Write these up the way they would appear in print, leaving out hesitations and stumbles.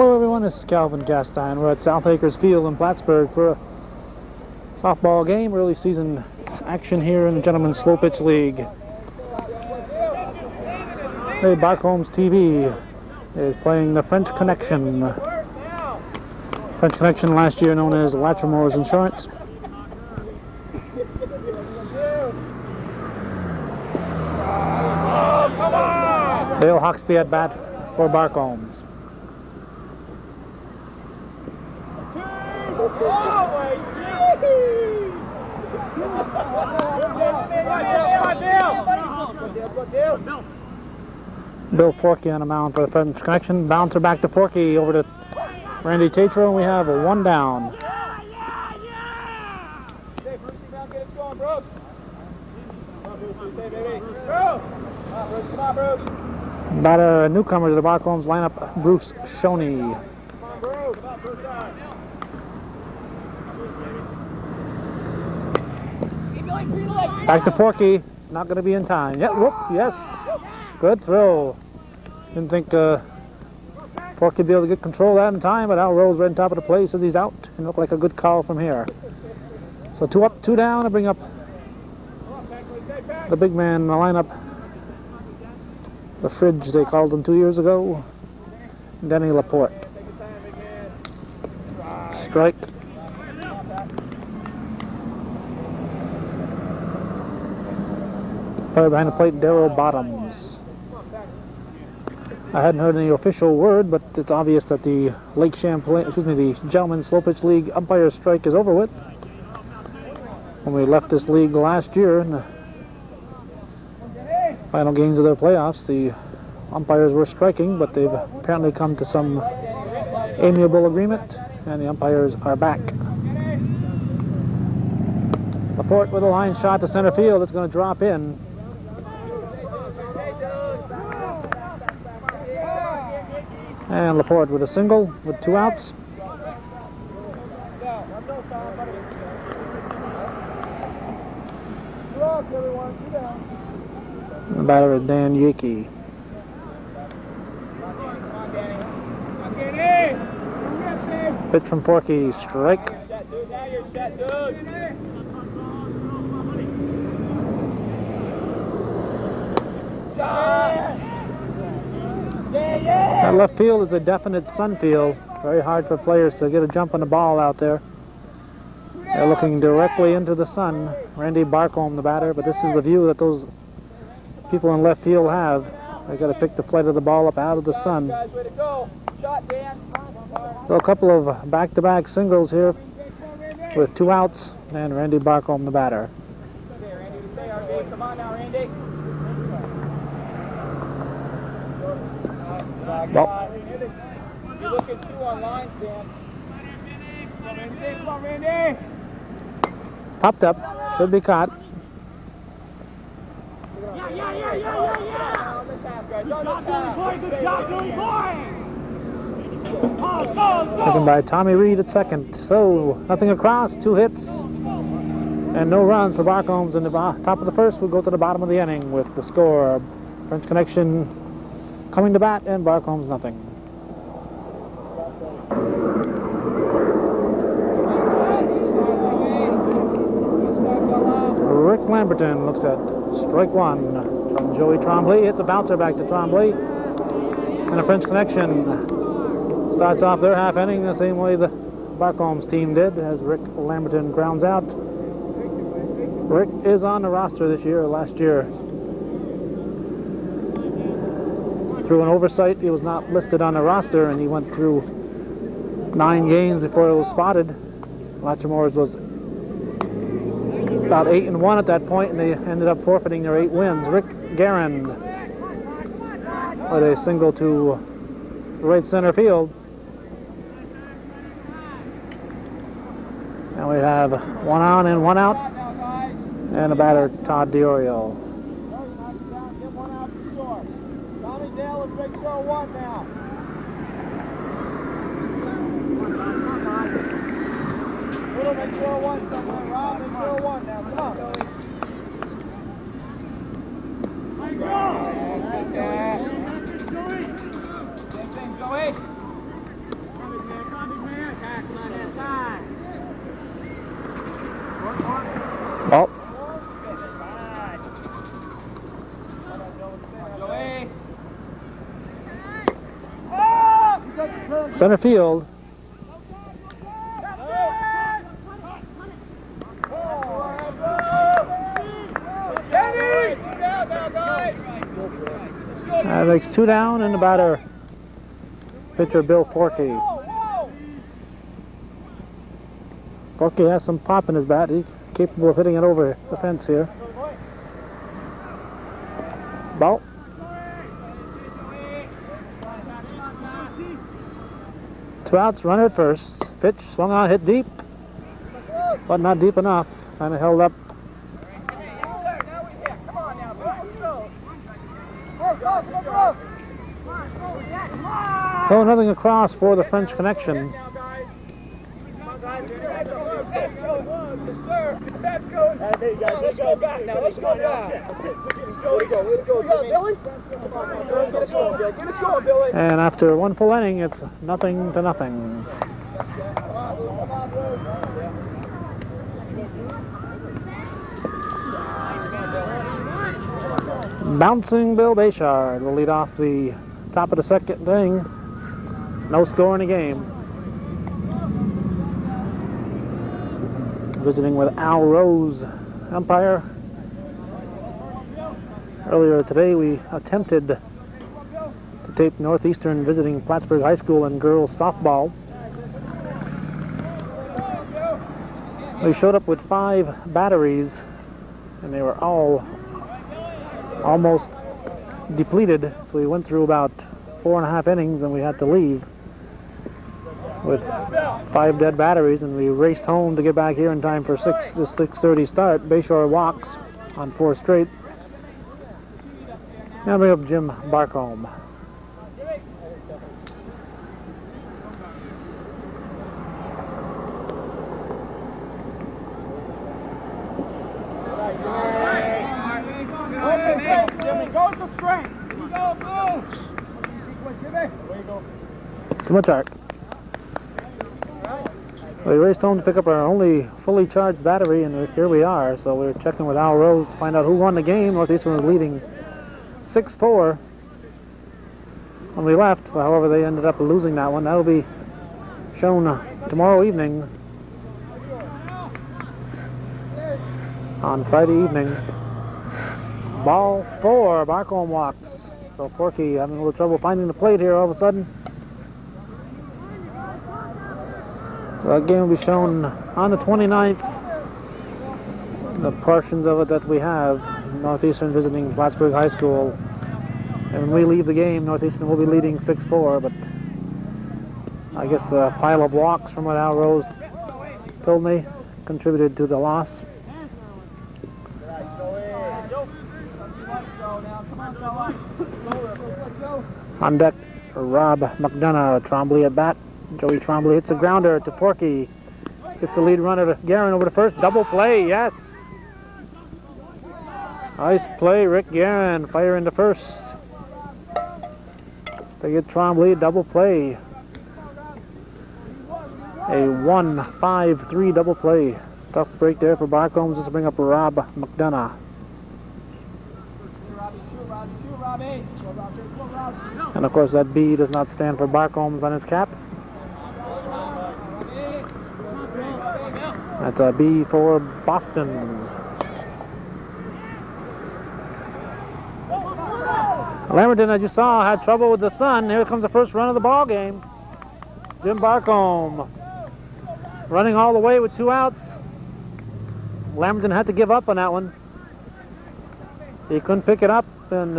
Hello everyone, this is Calvin Castine. We're at South Acres Field in Plattsburgh for a softball game, early season action here in the Gentlemen's Slow Pitch League. Hey, Barcomb's TV is playing the French Connection. French Connection last year known as Latrimore's Insurance. Dale Hawksby at bat for Barcombs. Bill Forkey on the mound for the French Connection. Bouncer back to Forkey over to Randy Tatro, and we have a one down. Batter, newcomer to the Barcombs lineup, Bruce Shoney. Back to Forkey, not going to be in time. Yep, whoop, yes, good throw. Didn't think Forkey would be able to get control of that in time, but Al rolls right on top of the plate, says he's out, and looked like a good call from here. So 2 up, 2 down to bring up the big man in the lineup. The fridge, they called him 2 years ago, Denny Laporte. Strike. Player behind the plate, Darryl Bottoms. I hadn't heard any official word, but it's obvious that the Lake Champlain, the Gentlemen's Slow Pitch League umpire strike is over with. When we left this league last year in the final games of their playoffs, the umpires were striking, but they've apparently come to some amiable agreement, and the umpires are back. Laporte with a line shot to center field. It's going to drop in. And Laporte with a single with 2 outs. The batter is Dan Yakey. Pitch from Forkey, strike. That left field is a definite sun field. Very hard for players to get a jump on the ball out there. They're looking directly into the sun. Randy Barcomb, the batter, but this is the view that those people in left field have. They got to pick the flight of the ball up out of the sun. So a couple of back-to-back singles here with 2 outs, and Randy Barcomb, the batter. Well, you're looking 2 on line, Dan. Come on, Randy. Popped up, should be caught. Taken by Tommy Reed at second. So nothing across, 2 hits, and no runs for Barcombs in the top of the first. We'll go to the bottom of the inning with the score. French Connection coming to bat, and Barcombs nothing. Rick Lamberton looks at strike 1 from Joey Trombley. Hits a bouncer back to Trombley. And the French Connection starts off their half inning the same way the Barcombs team did, as Rick Lamberton grounds out. Rick is on the roster this year. Last year, through an oversight, he was not listed on the roster, and he went through 9 games before it was spotted. Latrimore's was about 8-1 at that point, and they ended up forfeiting their 8 wins. Rick Guerin with a single to right center field. Now we have 1 on and 1 out, and a batter, Todd DiOrio. Tommy Dale and Big Show 1 now. Little Big Show 1 somewhere, Rob. Big Show 1 now. Come on. Center field. That makes 2 down, and the batter, pitcher Bill Forkey. Forkey has some pop in his bat. He's capable of hitting it over the fence here. Ball. Two outs, runner at first. Pitch, swung on, hit deep, but not deep enough. Kind of held up. 0-0 across for the French Connection. Let's go back now. Let's go back. And after 1 full inning, it's 0-0. Bouncing Bill Bayshard will lead off the top of the second inning. No score in the game. Visiting with Al Rose, umpire. Earlier today, we attempted to tape Northeastern visiting Plattsburgh High School in girls softball. We showed up with 5 batteries, and they were all almost depleted. So we went through about 4.5 innings, and we had to leave with 5 dead batteries, and we raced home to get back here in time for the 6:30 start. Bayshore walks on 4 straight. Now bring up Jim Barcomb. Too much arc. We raced home to pick up our only fully charged battery, and here we are. So we're checking with Al Rose to find out who won the game. Northeastern was leading 6-4 when we left. However, they ended up losing that one. That'll be shown tomorrow evening, on Friday evening. Ball 4, Barcomb walks. So Forkey having a little trouble finding the plate here all of a sudden. So that game will be shown on the 29th. The portions of it that we have. Northeastern visiting Plattsburgh High School. And when we leave the game, Northeastern will be leading 6-4, but I guess a pile of walks, from what Al Rose told me, contributed to the loss. On deck, Rob McDonough, Trombley at bat. Joey Trombley hits a grounder to Porky. Gets the lead runner to Guerin over to first. Double play, yes! Nice play, Rick Guerin. Fire into first. They get Trombley, double play. A 1-5-3 double play. Tough break there for Barcomb, just to bring up Rob McDonough. And of course that B does not stand for Barcomb's on his cap. That's a B for Boston. Lamberton, as you saw, had trouble with the sun. Here comes the first run of the ball game. Jim Barcomb running all the way with 2 outs. Lamberton had to give up on that one. He couldn't pick it up, and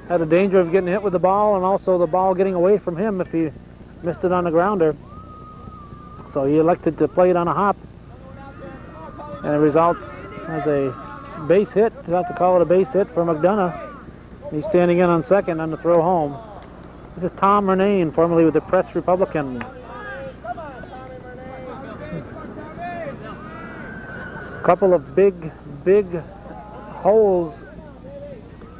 had a danger of getting hit with the ball, and also the ball getting away from him if he missed it on the grounder. So he elected to play it on a hop, and it results as a base hit. You have to call it a base hit for McDonough. He's standing in on second on the throw home. This is Tom Murnane, formerly with the Press Republican. A couple of big holes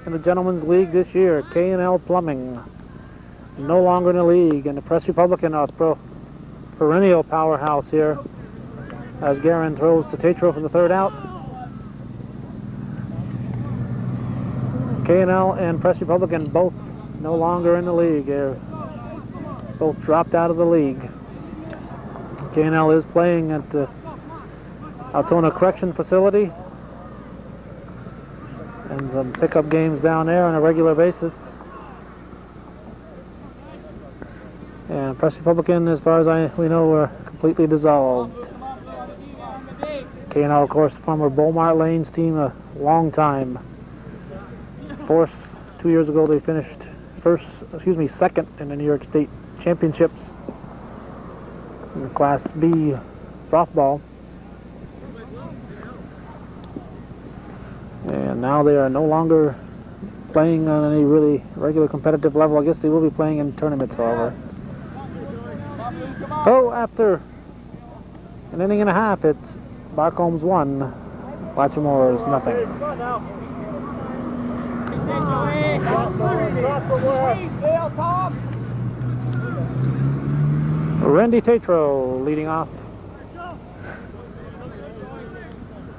in the Gentlemen's League this year. K&L Plumbing, no longer in the league, and the Press Republican, perennial powerhouse here, as Guerin throws to Tatro for the 3rd out. K&L and Press Republican both no longer in the league. both dropped out of the league. K&L is playing at the Altona Correction Facility and some pickup games down there on a regular basis. And Press Republican, as far as we know, were completely dissolved. K&L, of course, former Beaumont Lanes team, a long time force. 2 years ago, they finished second in the New York State Championships in Class B softball. And now they are no longer playing on any really regular competitive level. I guess they will be playing in tournaments, however. So after an inning and a half, it's Barcomb's 1, Latchmore's nothing. Randy Tatro leading off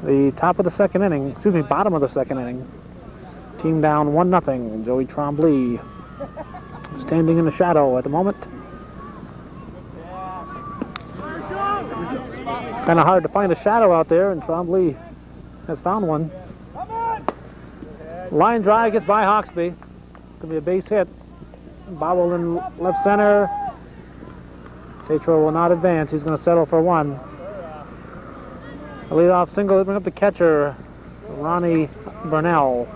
the bottom of the second inning. Team down 1-0. Joey Trombley standing in the shadow at the moment. Kind of hard to find a shadow out there, and Trombley has found one. Line drive gets by Hawksby. It's going to be a base hit. Bobble in left center. Tatro will not advance. He's going to settle for 1. A leadoff single to bring up the catcher, Ronnie Burnell.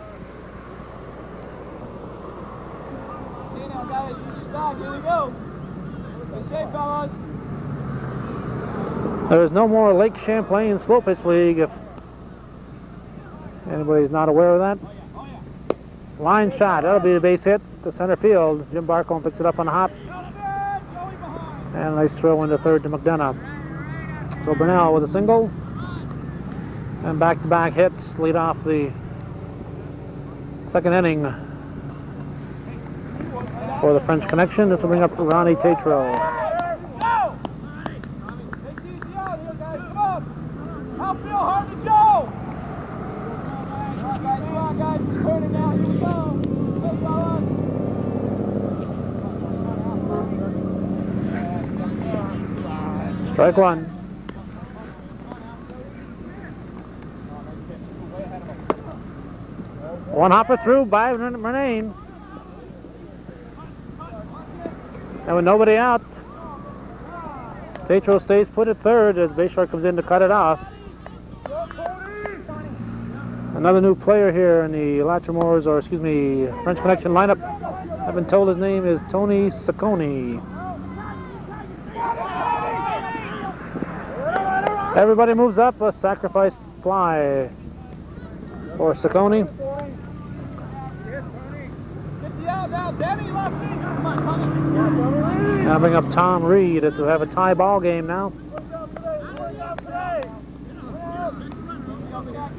There is no more Lake Champlain Slow Pitch League, if anybody's not aware of that. Line shot, that'll be a base hit to center field. Jim Barcomb picks it up on the hop. And a nice throw into third to McDonough. So Burnell with a single. And back-to-back hits lead off the second inning for the French Connection. This will bring up Ronnie Tatro. Strike 1. One hopper through by Murnane. And with nobody out, Tatro stays put at third as Bayshore comes in to cut it off. Another new player here in the French Connection lineup. I've been told his name is Tony Saccone. Everybody moves up, a sacrifice fly for Saccone. Now bring up Tom Reed to have a tie ball game now.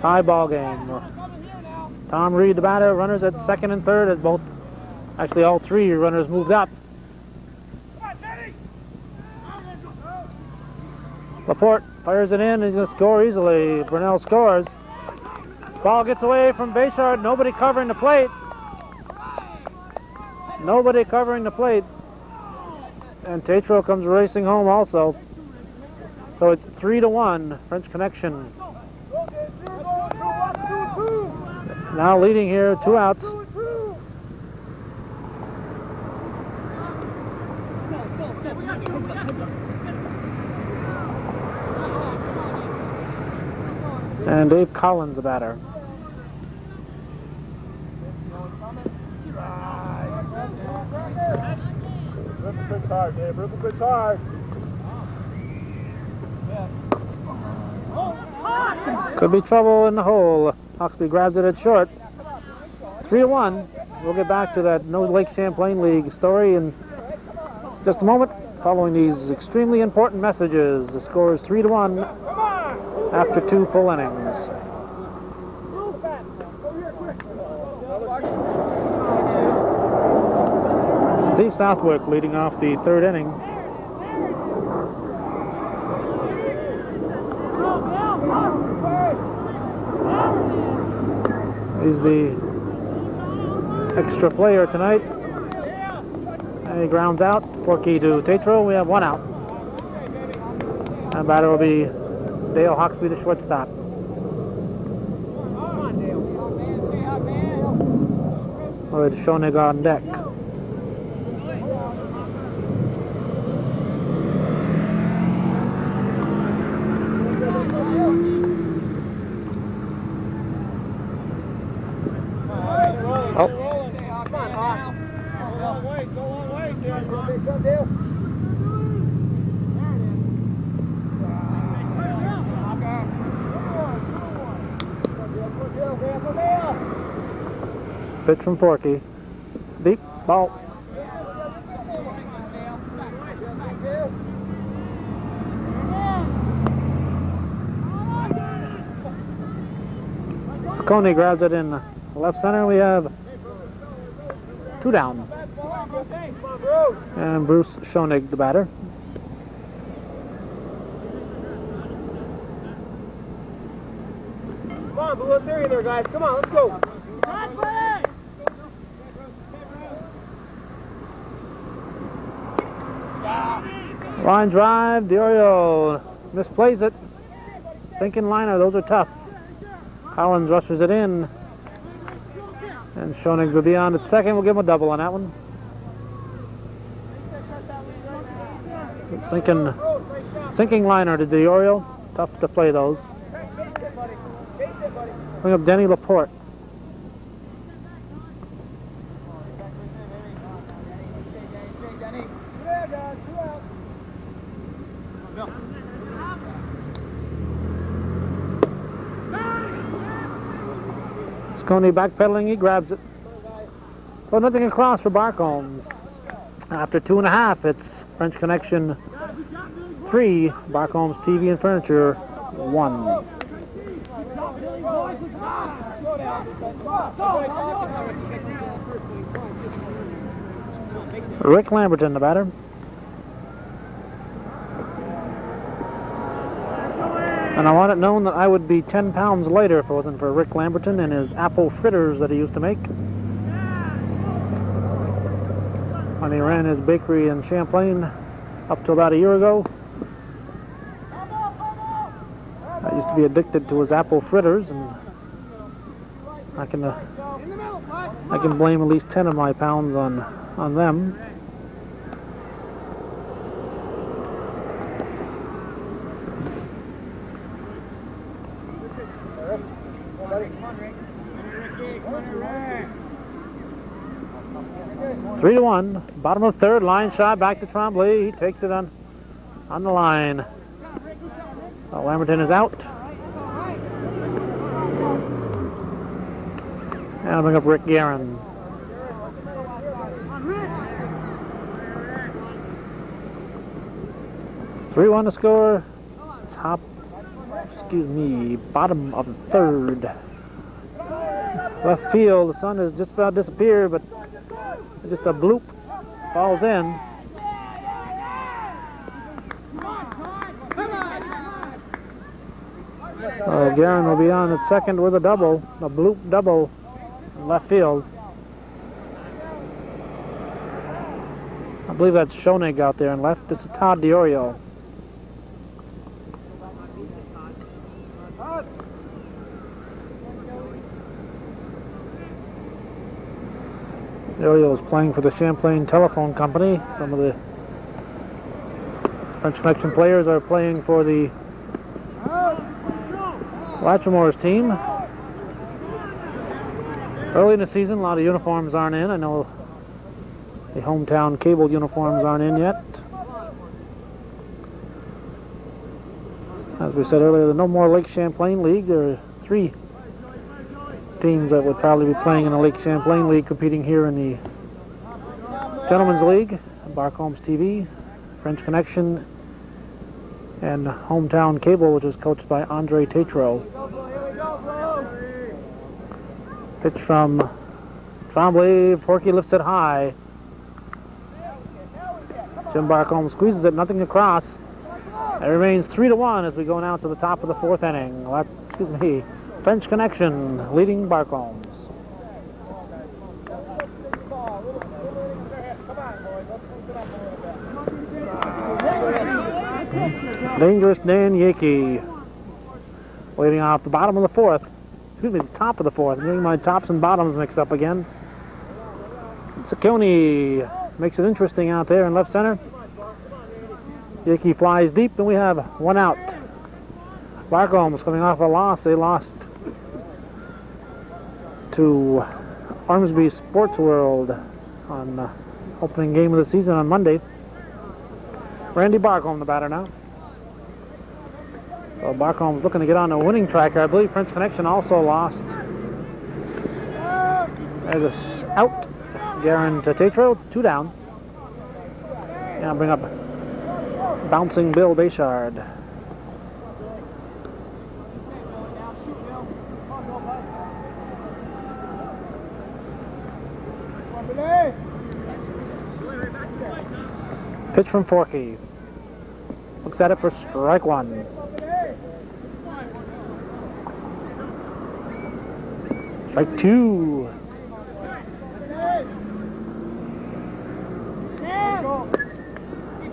Tie ball game. Tom Reed, the batter, runners at second and third as all 3 runners moved up. Laporte fires it in, he's going to score easily. Burnell scores. Ball gets away from Bayshard, nobody covering the plate. Nobody covering the plate. And Tatro comes racing home also. So it's 3-1, French Connection. Now leading here, 2 outs. And Dave Collins, the batter. Rip a quick hard, Dave. Rip a quick hard. Could be trouble in the hole. Hawksby grabs it at short. 3-1. We'll get back to that No Lake Champlain League story in just a moment. Following these extremely important messages, the score is 3-1 after 2 full innings. Steve Southwick leading off the 3rd inning. He's the extra player tonight. And he grounds out. Porky to Tatro. We have one out. And batter will be Dale Hawksby, the shortstop. With Schoenig on deck. Pitch from Porky. Deep ball. Saccone grabs it in left center. We have two down. And Bruce Schoenig, the batter. Come on, Blue, let's hear you there, guys. Come on, let's go. Line drive, Diorio misplays it. Sinking liner, those are tough. Collins rushes it in. And Schoenig's will be on at second. We'll give him a double on that one. Sinking liner to Diorio. Tough to play those. Bring up Denny Laporte. Saccone backpedaling, he grabs it. So nothing across for Barcombs. After 2.5, it's French Connection 3, Barcombs TV and Furniture 1. Rick Lamberton, the batter. And I want it known that I would be 10 pounds lighter if it wasn't for Rick Lamberton and his apple fritters that he used to make when he ran his bakery in Champlain up to about a year ago. I used to be addicted to his apple fritters, and I can blame at least 10 of my pounds on them. Three to one, bottom of third, line shot back to Tremblay. He takes it on the line. Lamberton is out. And I'll bring up Rick Guerin. Three-one to score. Bottom of the third. Left field, the sun has just about disappeared, but just a bloop falls in. Guerin will be on at second with a double, a bloop double in left field. I believe that's Schoenig out there in left. This is Todd Diorio. Diorio is playing for the Champlain Telephone Company. Some of the French Connection players are playing for the Latchmore's team. Early in the season, a lot of uniforms aren't in. I know the hometown cable uniforms aren't in yet. As we said earlier, there's no more Lake Champlain League. There are 3 teams that would probably be playing in the Lake Champlain League competing here in the Gentlemen's League. Barcomb's TV, French Connection, and Hometown Cable, which is coached by Andre Tatro. Pitch from Tremblay. Porky lifts it high. Jim Barcomb squeezes it, nothing across. It remains 3-1 as we go now to the top of the 4th inning. French Connection leading Barcombs. Dangerous Dan Yakey leading off the bottom of the fourth. Excuse me, the top of the fourth. I'm getting my tops and bottoms mixed up again. Saccone makes it interesting out there in left center. Yakey flies deep, and we have one out. Barcomb's coming off a loss. They lost to Ormsby Sports World on the opening game of the season on Monday. Randy Barcomb, the batter now. So Barcomb's looking to get on the winning track here. I believe French Connection also lost. There's a out. Garen to Tatro, 2 down. And I'll bring up bouncing Bill Bayshard. Pitch from Forkey. Looks at it for strike one. Strike two.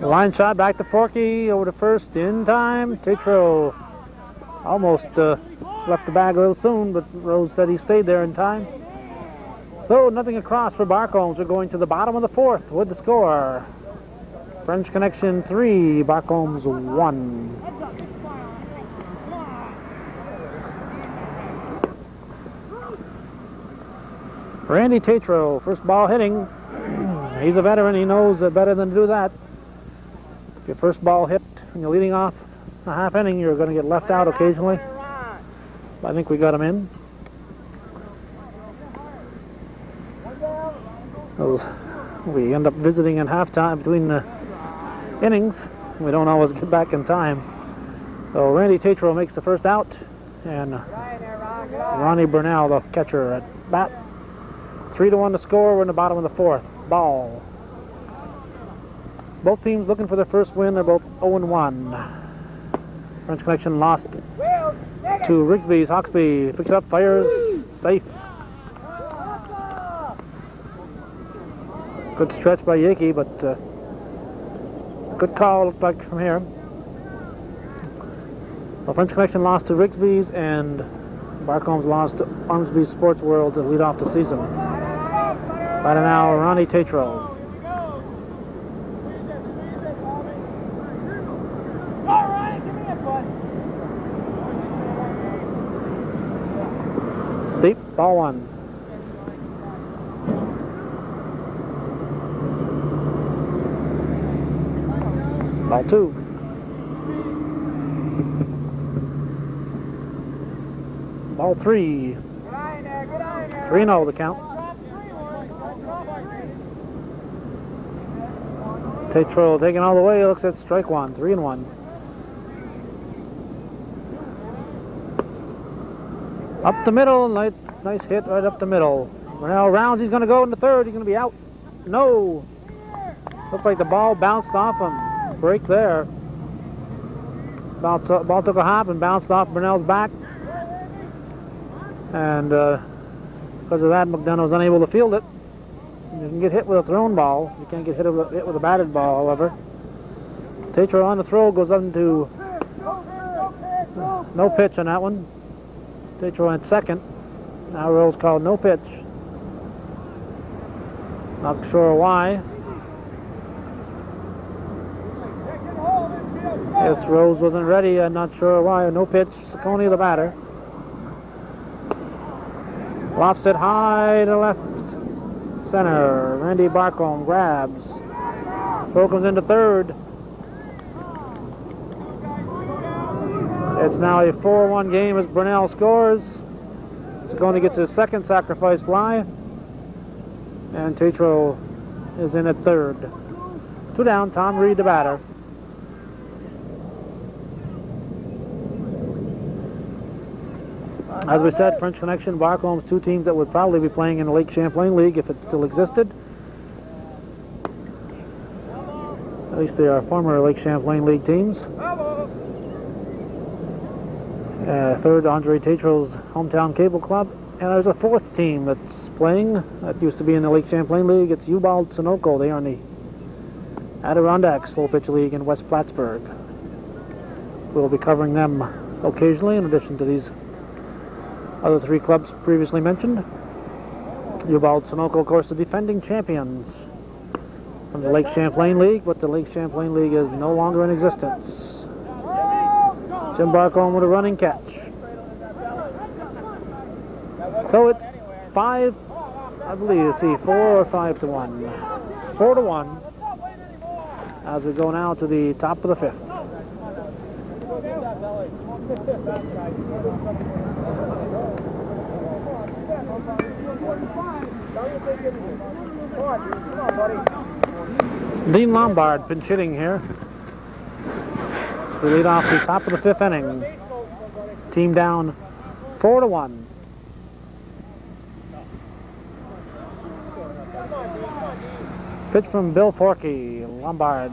Line shot back to Forkey over to first in time. Tatro almost left the bag a little soon, but Rose said he stayed there in time. So nothing across for Barcombs. We're going to the bottom of the fourth with the score. French Connection 3, Barcombs 1. Randy Tatro, first ball hitting. He's a veteran. He knows better than to do that. If your first ball hit and you're leading off a half inning, you're going to get left out occasionally. But I think we got him in. We end up visiting in halftime between the innings. We don't always get back in time. So Randy Tatro makes the first out, and Ronnie Burnell, the catcher, at bat. 3-1 to score. We're in the bottom of the fourth. Ball. Both teams looking for their first win. They're both 0-1. French Connection lost to Rigsby's. Hawksby picks it up, fires, safe. Good stretch by Yakey, but good call, looked like, from here. Well, French Connection lost to Rigsby's, and Barcomb's lost to Ormsby Sports World to lead off the season. Right now, Ronnie Tatro. Deep, ball one. Ball two. Ball three. 3-0 the count. Tatro taking all the way, looks at strike one, 3-1. Up the middle, nice hit right up the middle. Burnell rounds, he's going to go in the third, he's going to be out. No! Looked like the ball bounced off him. Break there. Ball took a hop and bounced off Burnell's back. And because of that, McDonough was unable to field it. You can get hit with a thrown ball. You can't get hit with a batted ball, however. Tatro on the throw goes into no pitch on that one. Tatro at second. Now Rose called no pitch. Not sure why. Yes, Rose wasn't ready. I'm not sure why. No pitch. Saccone the batter. Lofts it high to left center. Randy Barcomb grabs. Throw comes into third. It's now a 4-1 game as Burnell scores. Saccone gets his second sacrifice fly. And Tatro is in at third. 2 down, Tom Reed the batter. As we said, French Connection, Barcomb's, two teams that would probably be playing in the Lake Champlain League if it still existed. At least they are former Lake Champlain League teams. Third, Andre Tatro's hometown cable club. And there's a fourth team that's playing that used to be in the Lake Champlain League. It's Ubald Sunoco. They are in the Adirondacks Slow Pitch League in West Plattsburgh. We'll be covering them occasionally in addition to these other three clubs previously mentioned. Ubald Sunoco, of course, the defending champions from the Lake Champlain League, but the Lake Champlain League is no longer in existence. Jim Barcomb with a running catch. So it's 5, I believe, let's see, 4 or 5 to 1. 4 to 1 as we go now to the top of the 5th. Dean Lombard pinch hitting here. We lead off the top of the 5th inning. Team down 4 to 1. Pitch from Bill Forkey. Lombard.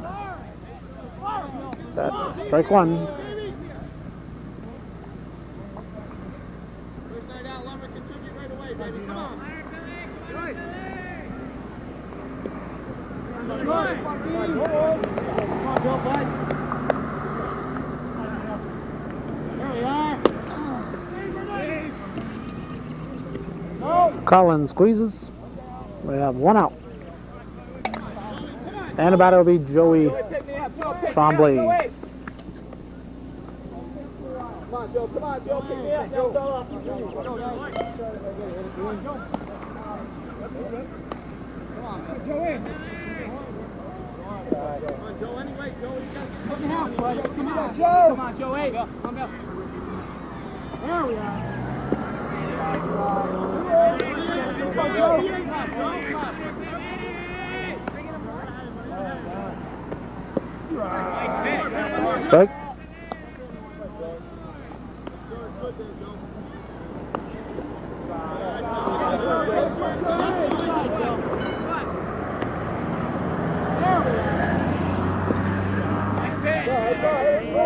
That strike one. Collins squeezes. We have one out. And about it will be Joey Trombley. Come on, Joe. Come on, Joe. Pick me up. Joe. Come on, Joe. In. Come on, Joe. Anyway, Joe. Put me out, buddy. Come on, Joe. Come on, Joe. Hey, come on. There we are. Strike.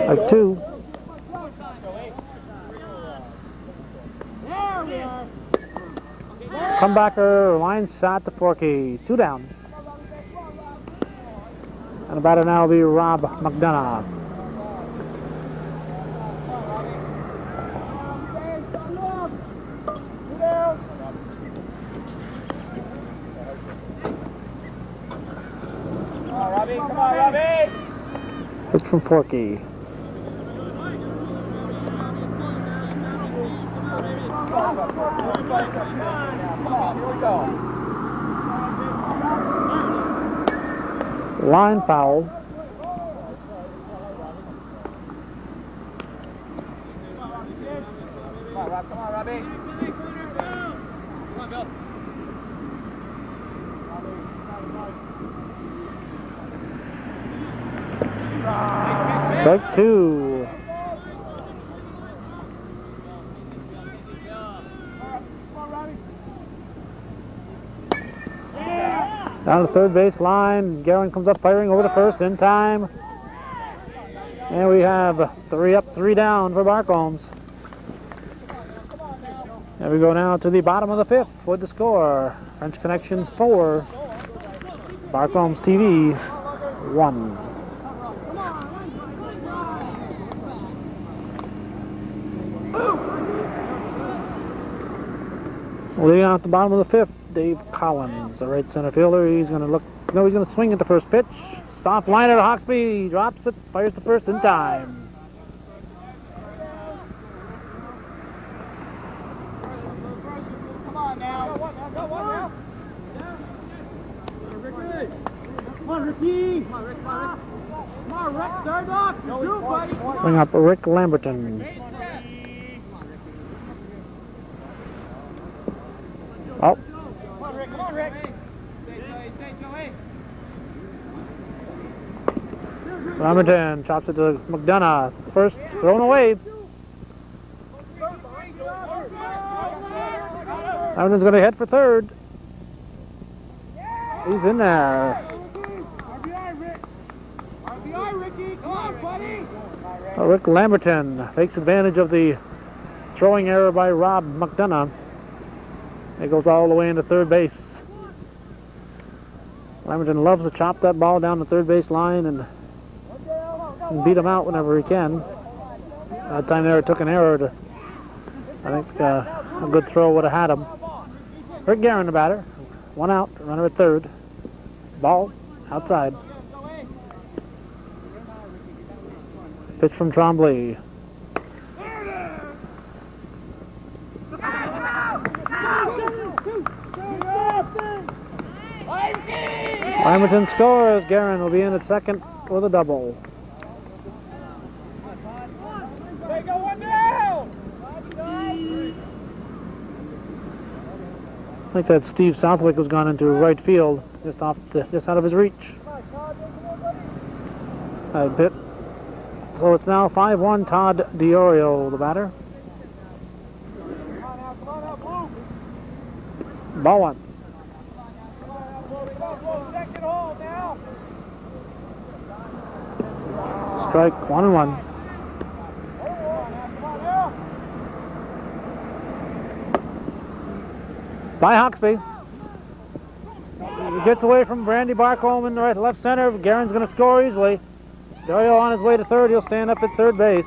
Like 2. Comebacker, line shot to Forkey. 2 down. And about it now will be Rob McDonough. Come on, Robbie. Pitch from Forkey. Line foul. Come on, Robbie. Come on, Bill. Strike 2. Down the third base line. Guerin comes up firing over to first in time. And we have 3 up, 3 down for Barcombs. And we go now to the bottom of the 5th with the score. French Connection 4. Barcombs TV 1. Leading out the bottom of the 5th, Dave Collins, the right center fielder. He's going to look, no, he's going to swing at the first pitch. Soft liner to Hawksby, he drops it, fires the first in time. Come on now. Come on, Ricky. Come on, Rick. Come on, Rick. Start off. You, buddy. Bring up Rick Lamberton. Oh. Come on, Rick. Come on, Rick. Lamberton chops it to McDonough. First thrown away. Lamberton's going to head for third. He's in there. RBI, Rick. RBI, Ricky. Come on, buddy. Rick Lamberton takes advantage of the throwing error by Rob McDonough. It goes all the way into third base. Lamberton loves to chop that ball down the third base line and beat him out whenever he can. That time there it took an error to, I think a good throw would have had him. Rick Guerin, the batter. 1 out, runner at third. Ball outside. Pitch from Trombley. Wymerton scores. Guerin will be in at second with a double. I think that Steve Southwick was gone into right field, just out of his reach. Bit. So it's now 5-1. Todd DiOrio, the batter. Ball one. Strike 1-1. By Hawksby. He gets away from Randy Barcomb in the left center. Guerin's going to score easily. DiOrio on his way to third. He'll stand up at third base.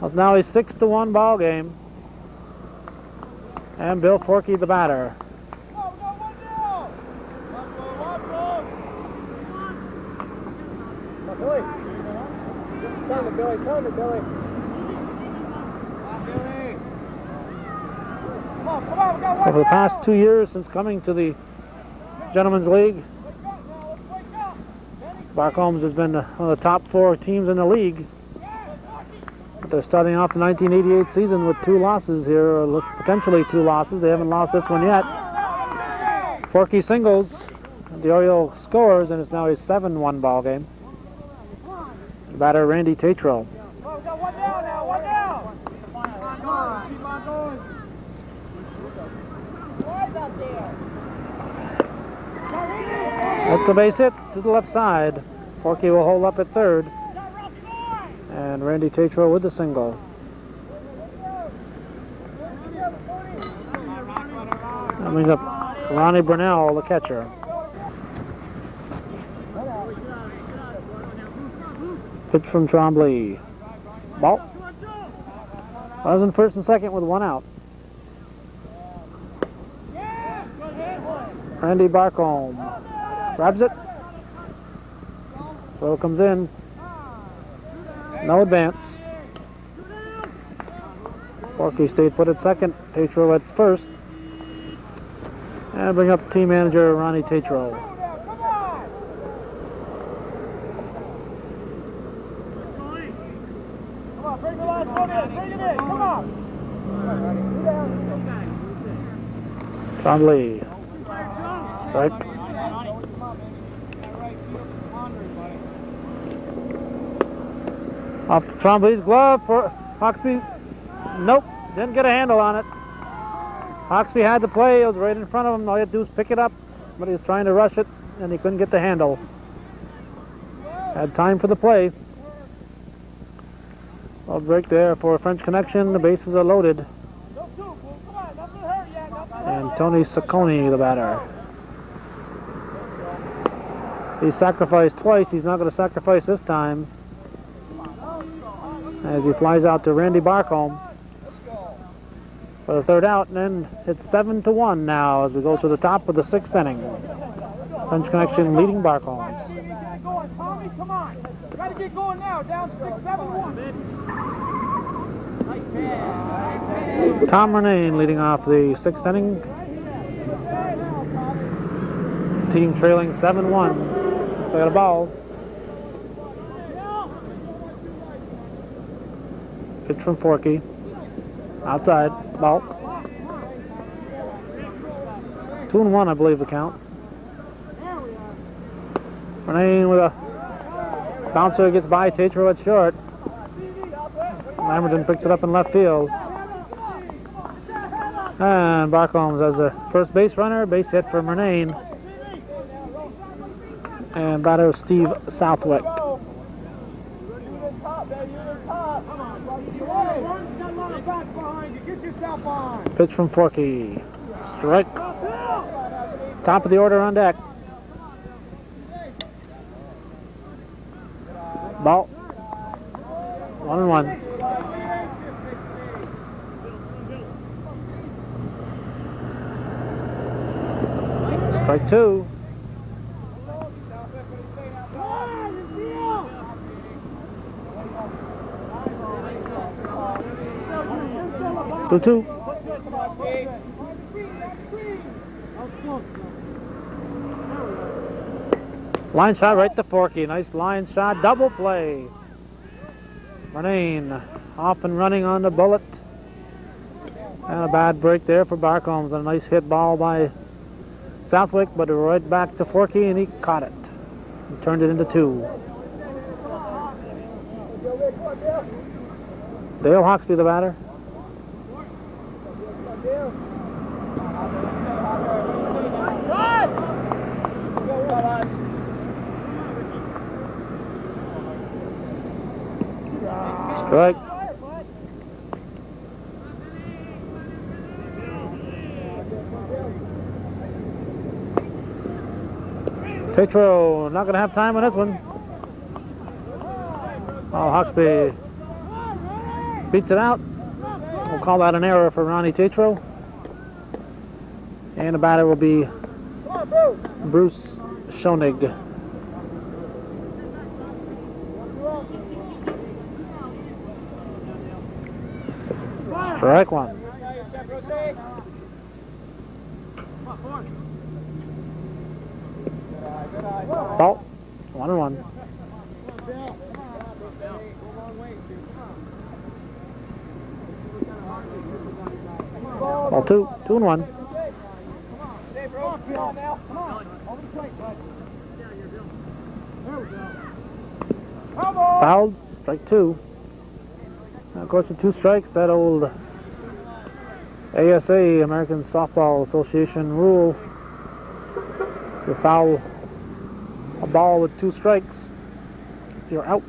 Well, now a 6-1 ball game. And Bill Forkey, the batter. Turn it, Billy. Turn it, Billy. Over the past 2 years since coming to the Gentlemen's League, Barcomb's has been one of the top 4 teams in the league. But they're starting off the 1988 season with 2 losses here, or potentially 2 losses. They haven't lost this one yet. Forkey singles, DiOrio scores, and it's now a 7-1 ball game. Batter Randy Tatro. That's a base hit to the left side. Forkey will hold up at third. And Randy Tatro with the single. That brings up Ronnie Brunell, the catcher. Pitch from Trombley. Ball. Runners in first and second with 1 out. Randy Barcomb grabs it. Throw comes in. No advance. Forkey stayed put at second. Tatro at first. And bring up team manager Ronnie Tatro. Bring the last one in. Bring it in. Come on. Trombley. Strike. Off to Trombley's glove for Hawksby. Nope, didn't get a handle on it. Hawksby had the play. It was right in front of him. All he had to do was pick it up, but he was trying to rush it, and he couldn't get the handle. Had time for the play. Well, break there for a French Connection. The bases are loaded. And Tony Saccone, the batter. He sacrificed twice. He's not going to sacrifice this time, as he flies out to Randy Barcomb for the third out, and then it's 7-1 now as we go to the top of the 6th inning. French Connection leading Barcombs. Come on, gotta get going now. Down 6-7-1. Tom Renane leading off the 6th inning. Team trailing 7-1. They got a ball. Pitch from Forkey. Outside. Ball. 2-1, I believe the count. Renane with a bouncer gets by Tatro at short. Lamberton picks it up in left field. And Barcombs has a first base runner. Base hit from Renane. And batter Steve Southwick. Pitch from Forkey. Strike. Top of the order on deck. Ball. 1-1. Strike 2. 2-2. Line shot right to Forky. Nice line shot. Double play. Renane off and running on the bullet. And a bad break there for Barcomb. A nice hit ball by Southwick, but right back to Forky, and he caught it. And turned it into 2. Dale Hawksby, the batter. Strike. Tetro not going to have time on this one. Oh, Hawksby beats it out. We'll call that an error for Ronnie Tetro. And the batter will be Bruce Schoenig. Strike 1. Ball. 1-1. Ball 2. 2-1. Fouled. Strike 2. Now, of course, with 2 strikes, that old ASA, American Softball Association rule, if you foul a ball with 2 strikes, you're out.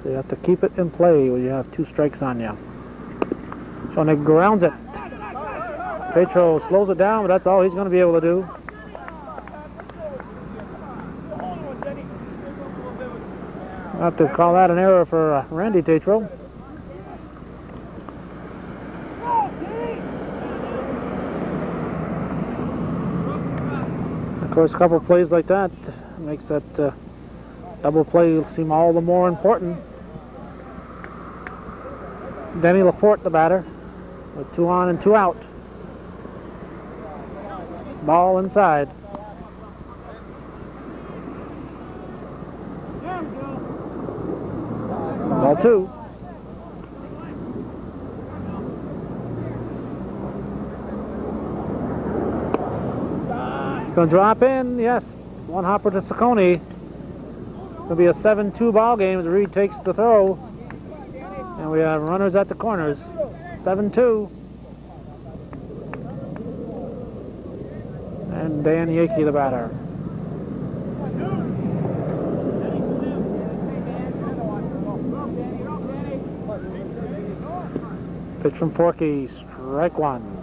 So you have to keep it in play when you have 2 strikes on you. Schoenig grounds it. Tetro slows it down, but that's all he's going to be able to do. I'll have to call that an error for Randy Tetro. Of course, a couple of plays like that makes that double play seem all the more important. Denny Laporte, the batter, with 2 on and 2 out. Ball inside. Ball 2. Going to drop in, yes. 1 hopper to Saccone. It'll be a 7-2 ball game as Reed takes the throw. And we have runners at the corners. 7-2. And Dan Yakey, the batter. Pitch from Forky, strike 1.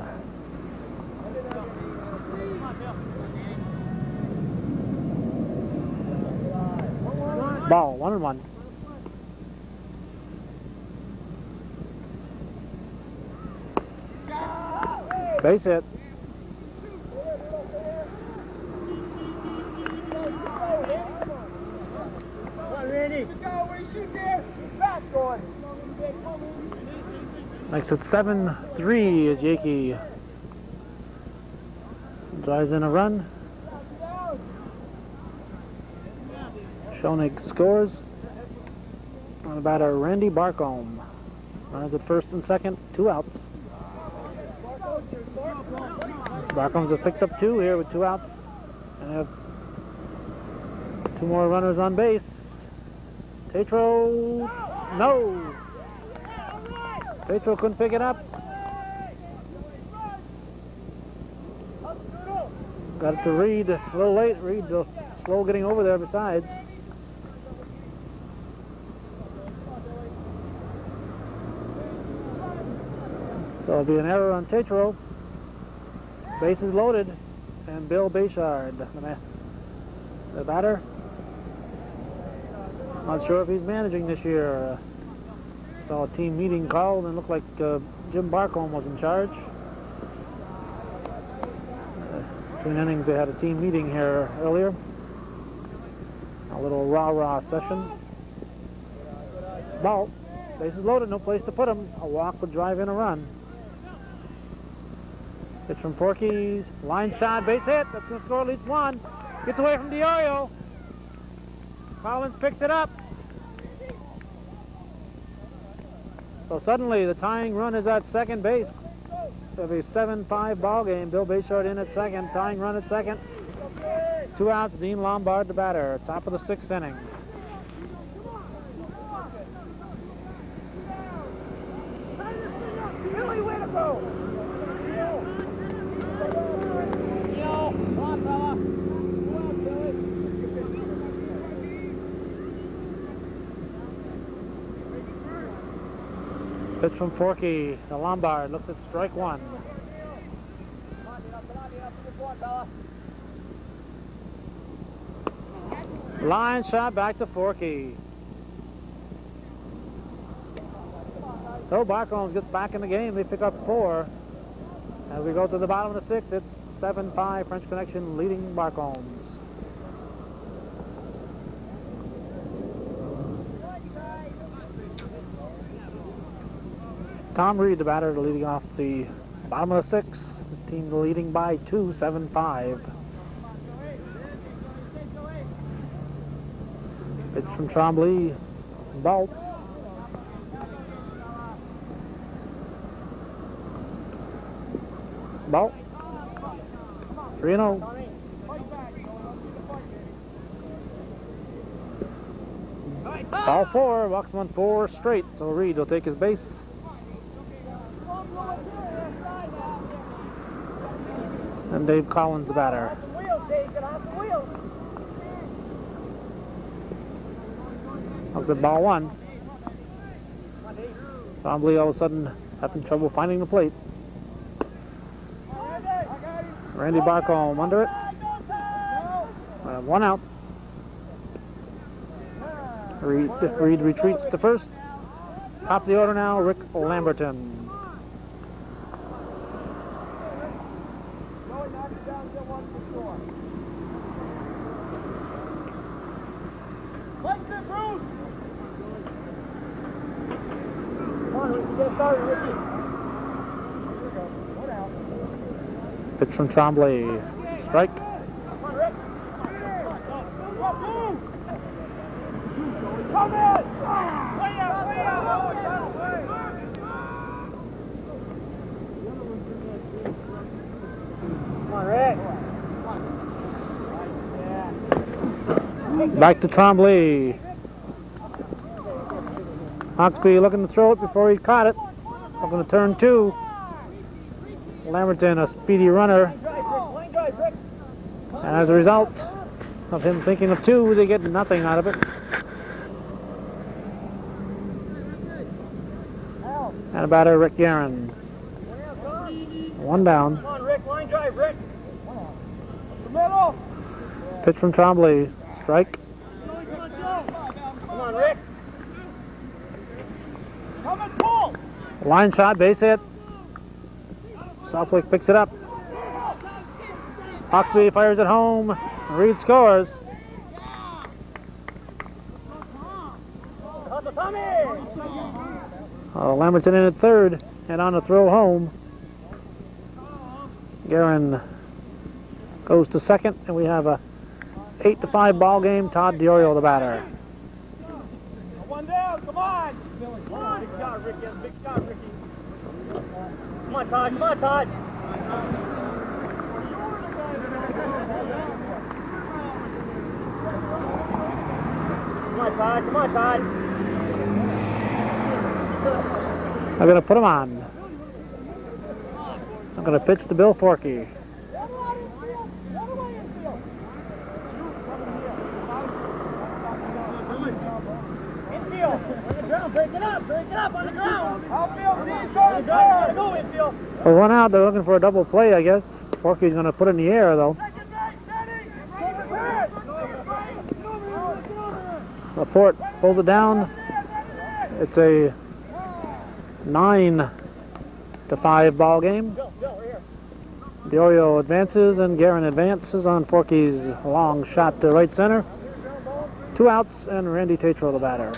Ball, 1-1. Base hit. Makes it 7-3 as Yakey drives in a run. Schoenig scores. On the batter, Randy Barcomb. Runners at first and second, 2 outs. Barcombs have picked up 2 here with 2 outs. And have 2 more runners on base. Tetro, no! Tetro couldn't pick it up. Got it to Reed a little late. Reed slow getting over there besides. So it'll be an error on Tetro. Bases loaded. And Bill Bayshard, the batter. Not sure if he's managing this year. Saw a team meeting called and it looked like Jim Barcomb was in charge. Between innings they had a team meeting here earlier. A little rah-rah session. Ball. Bases loaded, no place to put him. A walk would drive in a run. Pitch from Porky. Line shot, base hit. That's going to score at least one. Gets away from DiOrio. Collins picks it up. So suddenly the tying run is at second base. It'll be a 7-5 ball game. Bill Bayshard in at second. Tying run at second. 2 outs. Dean Lombard the batter. Top of the 6th inning. Billy, way to go! Come on, fella. Go out, Billy. Pitch from Forky to Lombard. Looks at strike one. Line shot back to Forky. So Barcomb gets back in the game. They pick up 4. As we go to the bottom of the 6th, it's 7-5 French Connection leading Barcombs. Tom Reed, the batter, leading off the bottom of the 6th. His team leading by 2, 7-5. Pitch from Trombley. Ball. Ball. 3-0. Ball 4. Walks him on 4 straight. So Reed will take his base. And Dave Collins the batter. Looks at ball 1. Trombley all of a sudden having trouble finding the plate. Randy Barcomb under it. 1 out. Reed retreats to first. Top of the order now, Rick Lamberton. Pitch from Trombley. Strike. Back to Trombley. Hawksby looking to throw it before he caught it. Looking to turn 2. Lamberton, a speedy runner. And as a result of him thinking of 2, they get nothing out of it. And a batter, Rick Guerin. 1 down. Come on, Rick. Line drive, Rick. Pitch from Trombley. Strike. Come on, Rick. Come and pull. Line shot, base hit. Southwick picks it up. Hawksby fires it home. Reed scores. Lamberton in at third and on the throw home. Guerin goes to second, and we have a 8-5 ball game. Todd DiOrio the batter. 1 down, come on! Big shot, Ricky. Big shot, Ricky. Come on, Todd. Come on, Todd. Come on, Todd. Come on, Todd. I'm going to put him on. I'm going to pitch to Bill Forky. Break it up on the ground. Outfield, go infield. For 1 out, they're looking for a double play, I guess. Forky's going to put it in the air, though. Laporte pulls it down. It's a 9-5 ball game. Diorio advances and Guerin advances on Forkey's long shot to right center. 2 outs and Randy Tatro the batter.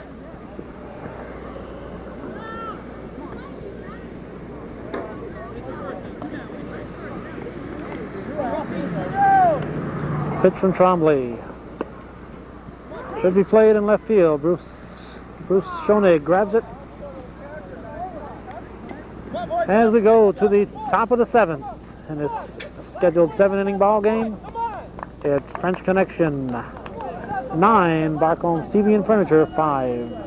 Pitch from Trombley. Should be played in left field. Bruce Schoenig grabs it. As we go to the top of the 7th in this scheduled 7-inning ball game, it's French Connection 9, Barcomb's TV and Furniture 5.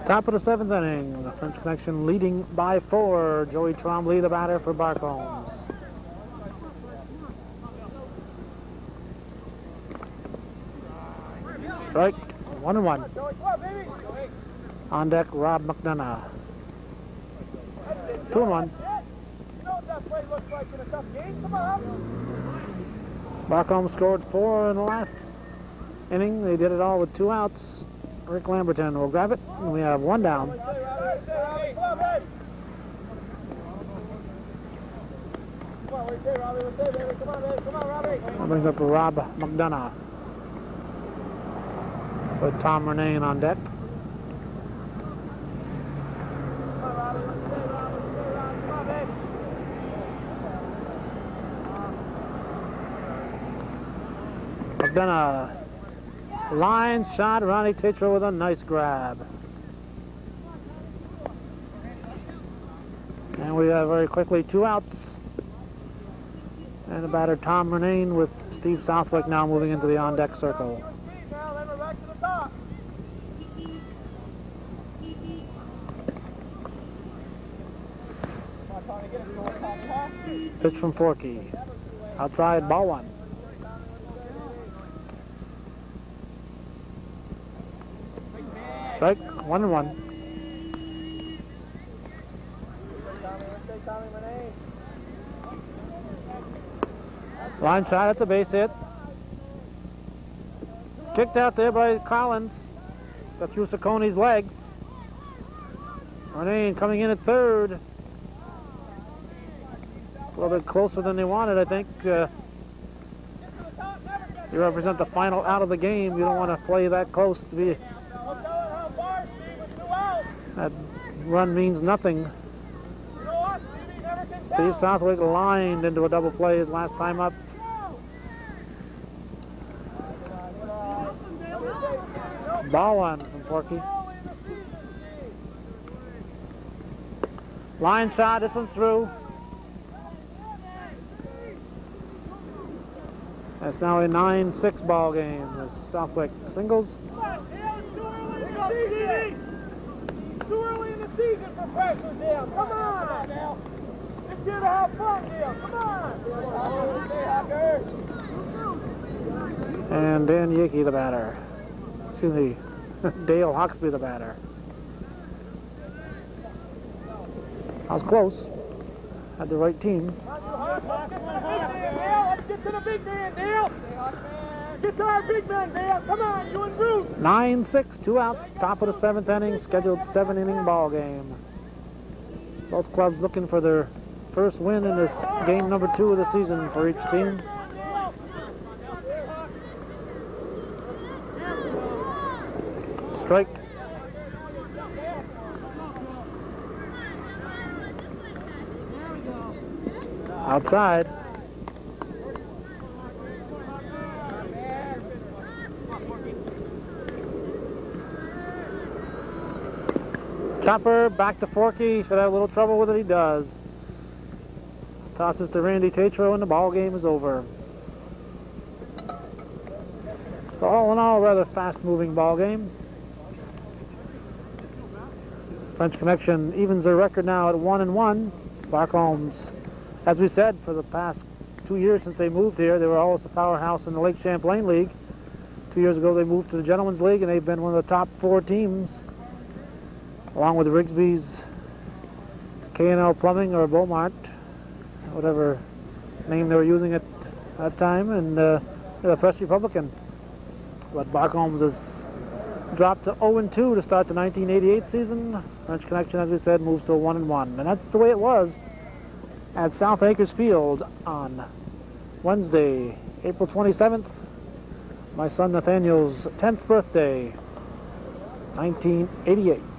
Top of the 7th inning, the French Connection leading by 4. Joey Trombley, the batter for Barcombs. Strike, 1-1. On deck, Rob McDonough. 2-1. Barcomb scored 4 in the last inning. They did it all with 2 outs. Rick Lamberton will grab it, and we have 1 down. That brings up Rob McDonough with Tom Renane on deck. McDonough, line shot, Ronnie Tatro with a nice grab. And we have very quickly 2 outs. And the batter Tom Renane with Steve Southwick now moving into the on-deck circle. Pitch from Forkey. Outside, ball 1. Strike, 1-1. Line shot, it's a base hit. Kicked out there by Collins. Got through Saccone's legs. Renane coming in at third. A little bit closer than they wanted, I think. You represent the final out of the game. You don't want to play that close to be. That run means nothing. Steve Southwick lined into a double play his last time up. Ball 1 from Forkey. Line shot, this one's through. That's now a 9-6 ball game as Southwick singles. Too early in the season for pressure, Dale. Come on, Dale. It's here to have fun, Dale. Come on. And Dan Yickey, the batter. Excuse me, Dale Hawksby, the batter. I was close. Had the right team. Let's get to the big man, Dale. Get to our big man, Dale. Come on, you and Bruce. 9-6, 2 outs, top of the 7th inning, scheduled 7-inning ball game. Both clubs looking for their first win in this game number 2 of the season for each team. Strike. Outside. Chopper back to Forkey. Should have a little trouble with it. He does. Tosses to Randy Tatro and the ball game is over. So all in all, rather fast-moving ball game. French Connection evens their record now at 1-1. Barcombs, as we said, for the past 2 years since they moved here, they were always a powerhouse in the Lake Champlain League. 2 years ago, they moved to the Gentlemen's League, and they've been one of the top 4 teams along with Rigsby's K&L Plumbing or Beaumont, whatever name they were using at that time, and the Press Republican. But Barcomb's has dropped to 0-2 to start the 1988 season. French Connection, as we said, moves to 1-1. And that's the way it was at South Acres Field on Wednesday, April 27th, my son Nathaniel's 10th birthday, 1988.